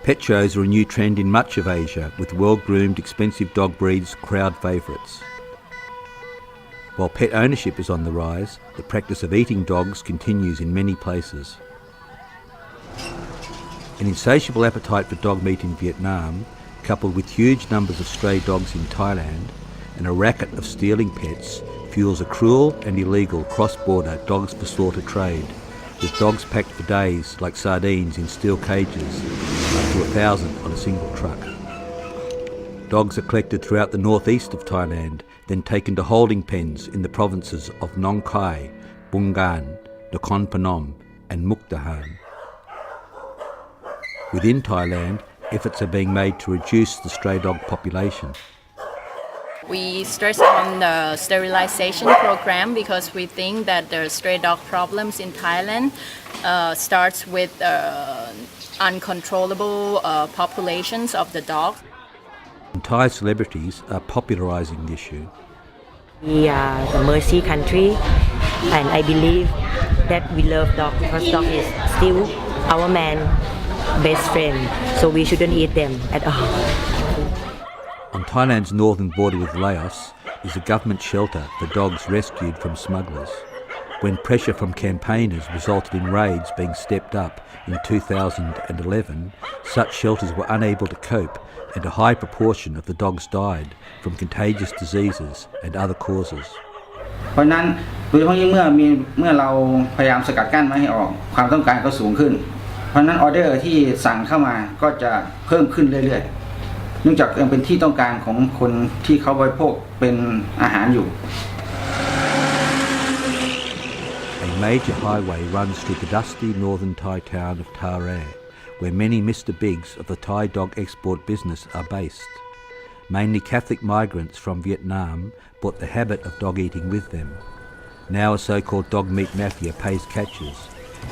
Pet shows are a new trend in much of Asia, with well-groomed, expensive dog breeds crowd favourites. While pet ownership is on the rise, the practice of eating dogs continues in many places. An insatiable appetite for dog meat in Vietnam, coupled with huge numbers of stray dogs in Thailand and a racket of stealing pets, fuels a cruel and illegal cross-border dogs for slaughter trade, with dogs packed for days like sardines in steel cages, up to 1,000 on a single truck. Dogs are collected throughout the northeast of Thailand, then taken to holding pens in the provinces of Nong Khai, Bungan, Nakhon Phanom and Mukdahan. Within Thailand, efforts are being made to reduce the stray dog population. We stress on the sterilization program because we think that the stray dog problems in Thailand starts with uncontrollable populations of the dog. And Thai celebrities are popularising the issue. We are the mercy country, and I believe that we love dog because dog is still our best friend, so we shouldn't eat them at all. On Thailand's northern border with Laos is a government shelter for dogs rescued from smugglers. When pressure from campaigners resulted in raids being stepped up in 2011, such shelters were unable to cope, and a high proportion of the dogs died from contagious diseases and other causes. เพราะนั้นโดยเฉพาะยิ่งเมื่อเราพยายามสกัดกั้นไม่ให้ออกความต้องการก็สูงขึ้นเพราะนั้นออเดอร์ที่สั่งเข้ามาก็จะเพิ่มขึ้นเรื่อยๆเนื่องจากยังเป็นที่ต้องการของคนที่เขาบริโภคเป็นอาหารอยู่ A major highway runs through the dusty northern Thai town of Ta Re, where many Mr. Bigs of the Thai dog export business are based. Mainly Catholic migrants from Vietnam brought the habit of dog eating with them. Now a so-called dog meat mafia pays catchers,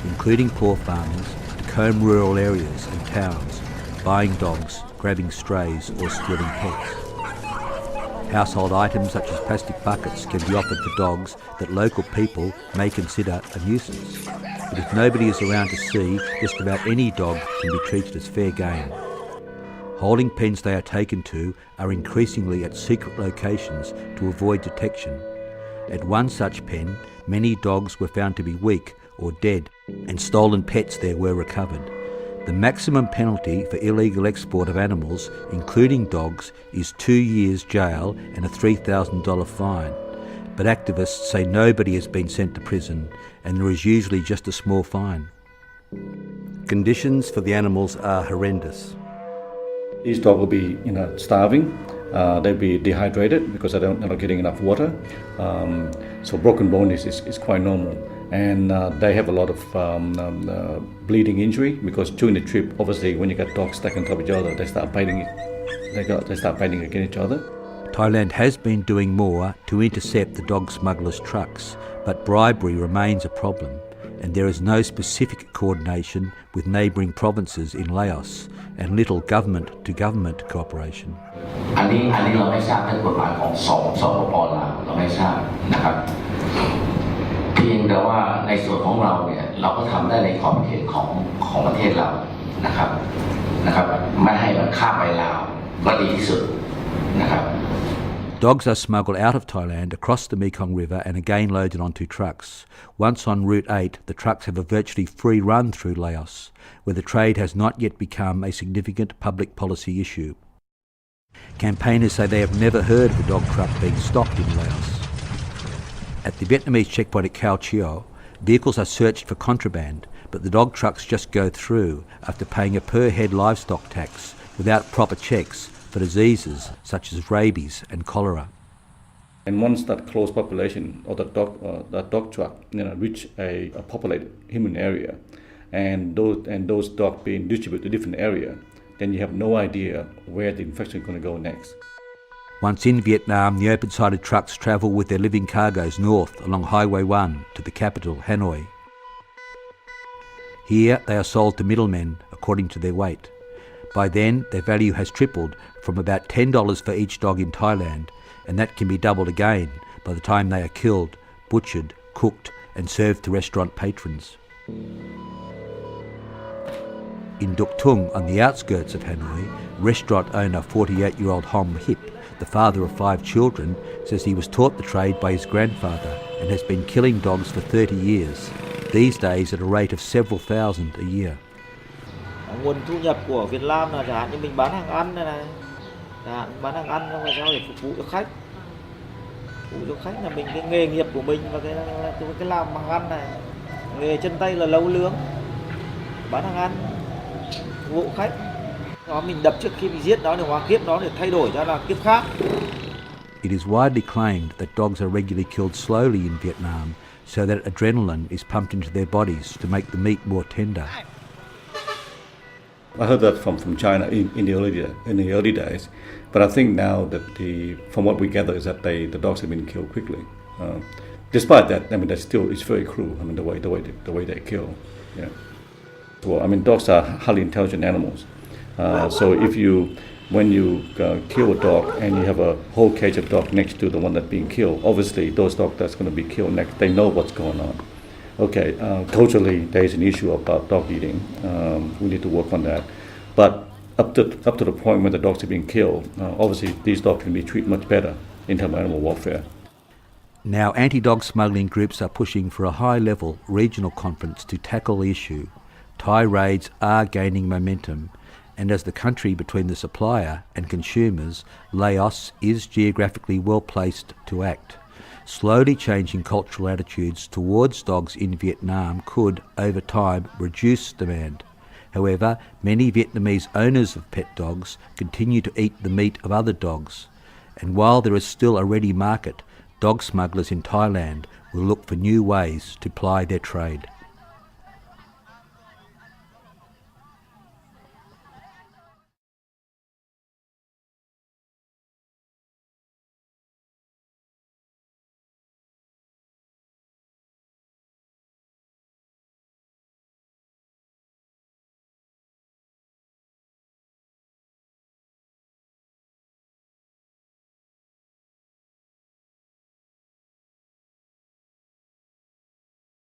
including poor farmers, to comb rural areas and towns, buying dogs, grabbing strays or stealing pets. Household items such as plastic buckets can be offered for dogs that local people may consider a nuisance. But if nobody is around to see, just about any dog can be treated as fair game. Holding pens they are taken to are increasingly at secret locations to avoid detection. At one such pen, many dogs were found to be weak or dead, and stolen pets there were recovered. The maximum penalty for illegal export of animals, including dogs, is 2 years jail and a $3,000 fine. But activists say nobody has been sent to prison, and there is usually just a small fine. Conditions for the animals are horrendous. These dogs will be, starving. They'll be dehydrated because they're not getting enough water. So broken bone is quite normal. And they have a lot of bleeding injury because during the trip, obviously, when you get dogs stacked on top of each other, they start biting. They start biting against each other. Thailand has been doing more to intercept the dog smugglers' trucks, but bribery remains a problem, and there is no specific coordination with neighbouring provinces in Laos, and little government-to-government cooperation. อันนี้เราไม่ทราบในกฎหมายของสปป.ลาวเราไม่ทราบนะครับเพียงแต่ว่าในส่วนของเราเนี่ยเราก็ทำได้ในขอบเขตของประเทศเรานะครับไม่ให้มันข้ามไปลาวก็ดีที่สุดนะครับ Dogs are smuggled out of Thailand across the Mekong River and again loaded onto trucks. Once on Route 8, the trucks have a virtually free run through Laos, where the trade has not yet become a significant public policy issue. Campaigners say they have never heard of a dog truck being stopped in Laos. At the Vietnamese checkpoint at Khao Chio, vehicles are searched for contraband, but the dog trucks just go through after paying a per-head livestock tax without proper checks for diseases such as rabies and cholera. And once that close population or that dog truck reach a populated human area, and those dogs being distributed to different area, then you have no idea where the infection is going to go next. Once in Vietnam, the open-sided trucks travel with their living cargoes north along Highway 1 to the capital, Hanoi. Here they are sold to middlemen according to their weight. By then, their value has tripled from about $10 for each dog in Thailand, and that can be doubled again by the time they are killed, butchered, cooked and served to restaurant patrons. In Duc Tung, on the outskirts of Hanoi, restaurant owner 48-year-old Hom Hip, the father of 5 children, says he was taught the trade by his grandfather and has been killing dogs for 30 years, these days at a rate of several thousand a year. Nguồn thu nhập của Việt Nam là chẳng hạn như mình bán hàng ăn này, bán hàng ăn xong rồi sao để phục vụ cho khách. Phục vụ cho khách là mình cái nghề nghiệp của mình và cái làm hàng ăn này, nghề chân tay là nấu nướng, bán hàng ăn, phục vụ khách. Đó mình đập trước khi mình giết nó để hóa kiếp nó để thay đổi ra là kiếp khác. It is widely claimed that dogs are regularly killed slowly in Vietnam so that adrenaline is pumped into their bodies to make the meat more tender. I heard that from China in the early days, but I think now that from what we gather is that the dogs have been killed quickly. Despite that, I mean, it's very cruel. I mean, the way they kill. Yeah. Well, I mean, dogs are highly intelligent animals. So when you kill a dog and you have a whole cage of dogs next to the one that's being killed, obviously those dogs that's going to be killed next, they know what's going on. Okay, culturally there is an issue about dog eating. We need to work on that. But up to the point when the dogs are being killed, obviously these dogs can be treated much better in terms of animal welfare. Now anti-dog smuggling groups are pushing for a high-level regional conference to tackle the issue. Thai raids are gaining momentum, and as the country between the supplier and consumers, Laos is geographically well placed to act. Slowly changing cultural attitudes towards dogs in Vietnam could, over time, reduce demand. However, many Vietnamese owners of pet dogs continue to eat the meat of other dogs, and while there is still a ready market, dog smugglers in Thailand will look for new ways to ply their trade.